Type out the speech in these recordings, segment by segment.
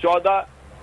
14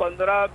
15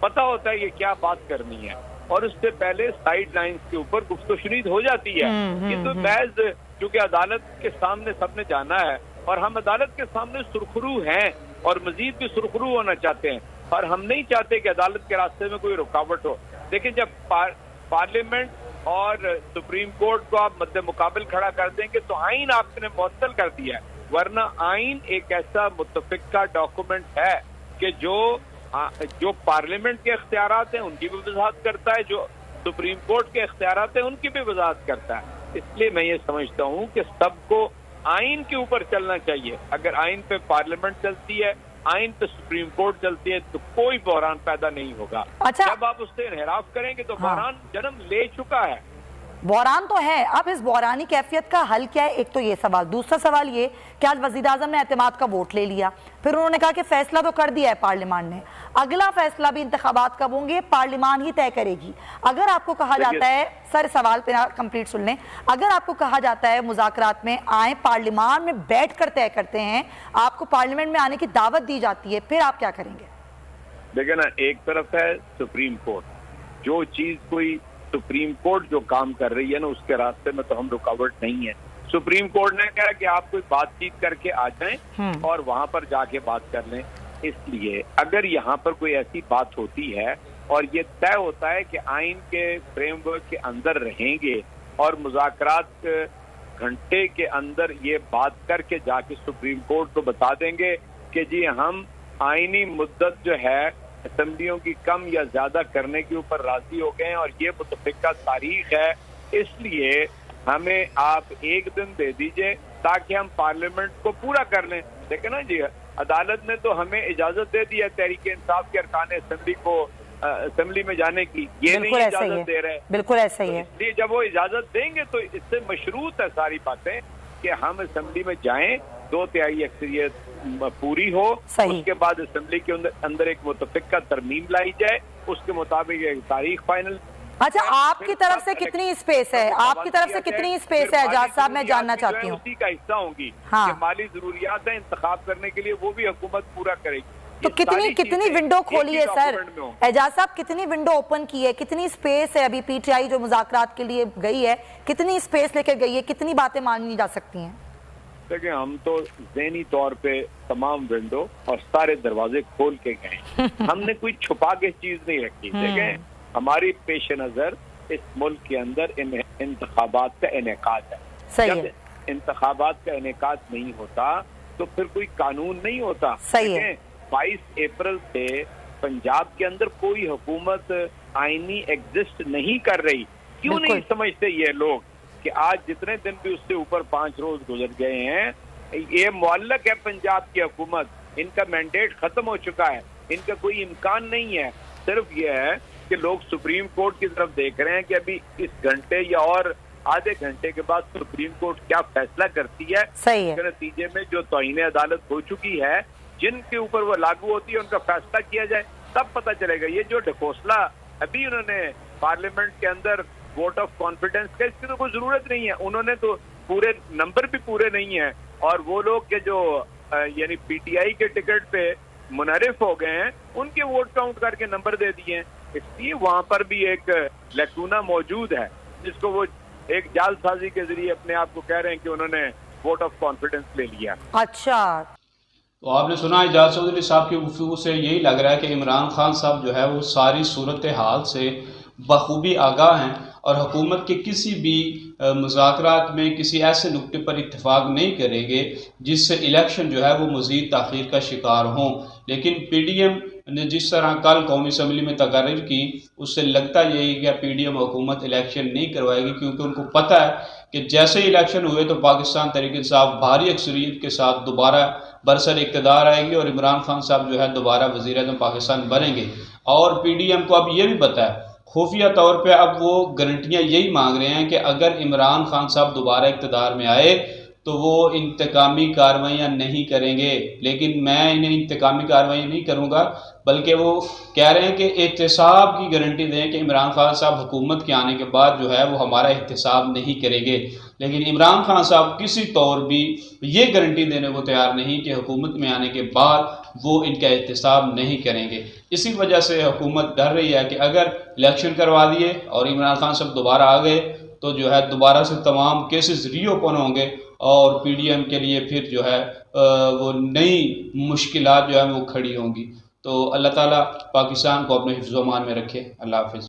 پتہ ہوتا ہے یہ کیا بات کرنی ہے، اور اس سے پہلے سائیڈ لائنز کے اوپر گفت و شنید ہو جاتی ہے۔ یہ تو محض چونکہ عدالت کے سامنے سب نے جانا ہے، اور ہم عدالت کے سامنے سرخرو ہیں اور مزید بھی سرخرو ہونا چاہتے ہیں، اور ہم نہیں چاہتے کہ عدالت کے راستے میں کوئی رکاوٹ ہو۔ دیکھیں جب پارلیمنٹ اور سپریم کورٹ کو آپ مد مقابل کھڑا کر دیں گے تو آئین آپ نے معطل کر دیا ہے، ورنہ آئین ایک ایسا متفقہ ڈاکومنٹ ہے کہ جو پارلیمنٹ کے اختیارات ہیں ان کی بھی وضاحت کرتا ہے، جو سپریم کورٹ کے اختیارات ہیں ان کی بھی وضاحت کرتا ہے۔ اس لیے میں یہ سمجھتا ہوں کہ سب کو آئین کے اوپر چلنا چاہیے۔ اگر آئین پہ پارلیمنٹ چلتی ہے، آئین پہ سپریم کورٹ چلتی ہے تو کوئی بحران پیدا نہیں ہوگا۔ جب آپ اس سے انحراف کریں گے تو بحران جنم لے چکا ہے۔ بحران تو ہے، اب اس بحرانی کیفیت کا حل کیا ہے؟ ایک تو یہ سوال، دوسرا سوال یہ کہ آج وزیر اعظم نے اعتماد کا ووٹ لے لیا، پھر انہوں نے کہا کہ فیصلہ تو کر دیا ہے پارلیمان نے، اگلا فیصلہ بھی انتخابات کب ہوں گے پارلیمان ہی طے کرے گی۔ اگر آپ کو کہا جاتا ہے، سر سوال پہ کمپلیٹ سن لیں، اگر آپ کو کہا جاتا ہے مذاکرات میں آئیں، پارلیمان میں بیٹھ کر طے کرتے ہیں، آپ کو پارلیمنٹ میں آنے کی دعوت دی جاتی ہے، پھر آپ کیا کریں گے؟ دیکھیں نا، ایک طرف ہے سپریم کورٹ، جو چیز کوئی سپریم کورٹ جو کام کر رہی ہے نا اس کے راستے میں تو ہم رکاوٹ نہیں ہے۔ سپریم کورٹ نے کہا کہ آپ کوئی بات چیت کر کے آ جائیں اور وہاں پر جا کے بات کر لیں۔ اس لیے اگر یہاں پر کوئی ایسی بات ہوتی ہے اور یہ طے ہوتا ہے کہ آئین کے فریم ورک کے اندر رہیں گے اور مذاکرات گھنٹے کے اندر یہ بات کر کے جا کے سپریم کورٹ کو بتا دیں گے کہ جی ہم آئینی مدت جو ہے اسمبلیوں کی کم یا زیادہ کرنے کے اوپر راضی ہو گئے ہیں اور یہ متفقہ تاریخ ہے، اس لیے ہمیں آپ ایک دن دے دیجئے تاکہ ہم پارلیمنٹ کو پورا کر لیں۔ دیکھیں نا جی، عدالت نے تو ہمیں اجازت دے دی ہے تحریک انصاف کے ارکان اسمبلی کو اسمبلی میں جانے کی، یہ نہیں اجازت دے رہے۔ بالکل ایسا ہی ہے۔ اس لیے جب وہ اجازت دیں گے تو اس سے مشروط ہے ساری باتیں کہ ہم اسمبلی میں جائیں، 2/3 اکثریت پوری ہو، اس کے بعد اسمبلی کے اندر ایک متفقہ ترمیم لائی جائے، اس کے مطابق ایک تاریخ فائنل۔ اچھا، آپ کی طرف سے کتنی اسپیس ہے؟ آپ کی طرف سے کتنی اسپیس ہے اعجاز صاحب؟ میں جاننا چاہتی ہوں۔ اسی کا حصہ ہوں گی کہ مالی ضروریات ہیں انتخاب کرنے کے لیے، وہ بھی حکومت پورا کرے گی۔ تو کتنی ونڈو کھولی ہے سر؟ اعجاز صاحب کتنی ونڈو اوپن کی ہے؟ کتنی اسپیس ہے؟ ابھی پی ٹی آئی جو مذاکرات کے لیے گئی ہے کتنی اسپیس لے کے گئی ہے؟ کتنی باتیں مانی جا سکتی ہیں؟ دیکھیں، ہم تو ذہنی طور پہ تمام ونڈو اور سارے دروازے کھول کے گئے، ہم نے کوئی چھپا کے چیز نہیں رکھی۔ دیکھیں، ہماری پیش نظر اس ملک کے اندر انتخابات کا انعقاد ہے۔ جب انتخابات کا انعقاد نہیں ہوتا تو پھر کوئی قانون نہیں ہوتا۔ 22 اپریل سے پنجاب کے اندر کوئی حکومت آئینی ایگزسٹ نہیں کر رہی۔ کیوں نہیں سمجھتے یہ لوگ کہ آج جتنے دن بھی اس سے اوپر 5 روز گزر گئے ہیں، یہ معلق ہے پنجاب کی حکومت، ان کا مینڈیٹ ختم ہو چکا ہے، ان کا کوئی امکان نہیں ہے۔ صرف یہ ہے کہ لوگ سپریم کورٹ کی طرف دیکھ رہے ہیں کہ ابھی اس گھنٹے یا اور آدھے گھنٹے کے بعد سپریم کورٹ کیا فیصلہ کرتی ہے۔ اس کے نتیجے میں جو توہین عدالت ہو چکی ہے، جن کے اوپر وہ لاگو ہوتی ہے، ان کا فیصلہ کیا جائے، تب پتہ چلے گا۔ یہ جو ڈھکوسلا ابھی انہوں نے پارلیمنٹ کے اندر ووٹ آف کانفیڈنس کا، اس کی تو کوئی ضرورت نہیں ہے، انہوں نے تو پورے نمبر بھی پورے نہیں ہیں، اور وہ لوگ کہ جو یعنی پی ٹی آئی کے ٹکٹ پہ منحرف ہو گئے ہیں ان کے ووٹ کاؤنٹ کر کے نمبر دے دیے ہیں۔ اس لیے وہاں پر بھی ایک لیکونہ موجود ہے جس کو وہ ایک جال سازی کے ذریعے اپنے آپ کو کہہ رہے ہیں کہ انہوں نے ووٹ آف کانفیڈنس لے لیا۔ اچھا، تو آپ نے سنا اعجاز چودھری صاحب کی گفتگو سے یہی لگ رہا ہے کہ عمران خان صاحب جو ہے وہ ساری صورتحال سے بخوبی آگاہ ہیں اور حکومت کے کسی بھی مذاکرات میں کسی ایسے نکتے پر اتفاق نہیں کریں گے جس سے الیکشن جو ہے وہ مزید تاخیر کا شکار ہوں۔ لیکن پی ڈی ایم نے جس طرح کل قومی اسمبلی میں تقرر کی، اس سے لگتا یہی کہ پی ڈی ایم حکومت الیکشن نہیں کروائے گی، کیونکہ ان کو پتہ ہے کہ جیسے ہی الیکشن ہوئے تو پاکستان تحریک انصاف بھاری اکثریت کے ساتھ دوبارہ برسر اقتدار آئے گی اور عمران خان صاحب جو ہے دوبارہ وزیر اعظم پاکستان بنیں گے۔ اور پی ڈی ایم کو اب یہ بھی پتہ ہے، خفیہ طور پہ اب وہ گارنٹیاں یہی مانگ رہے ہیں کہ اگر عمران خان صاحب دوبارہ اقتدار میں آئے تو وہ انتقامی کارروائیاں نہیں کریں گے۔ لیکن میں انہیں انتقامی کارروائیاں نہیں کروں گا، بلکہ وہ کہہ رہے ہیں کہ احتساب کی گارنٹی دیں کہ عمران خان صاحب حکومت کے آنے کے بعد جو ہے وہ ہمارا احتساب نہیں کریں گے۔ لیکن عمران خان صاحب کسی طور بھی یہ گارنٹی دینے کو تیار نہیں کہ حکومت میں آنے کے بعد وہ ان کا احتساب نہیں کریں گے۔ اسی وجہ سے حکومت ڈر رہی ہے کہ اگر الیکشن کروا دیے اور عمران خان صاحب دوبارہ آ گئے تو جو ہے دوبارہ سے تمام کیسز ری اوپن ہوں گے اور پی ڈی ایم کے لیے پھر جو ہے وہ نئی مشکلات جو ہے وہ کھڑی ہوں گی۔ تو اللہ تعالیٰ پاکستان کو اپنے حفظ و امان میں رکھے۔ اللہ حافظ۔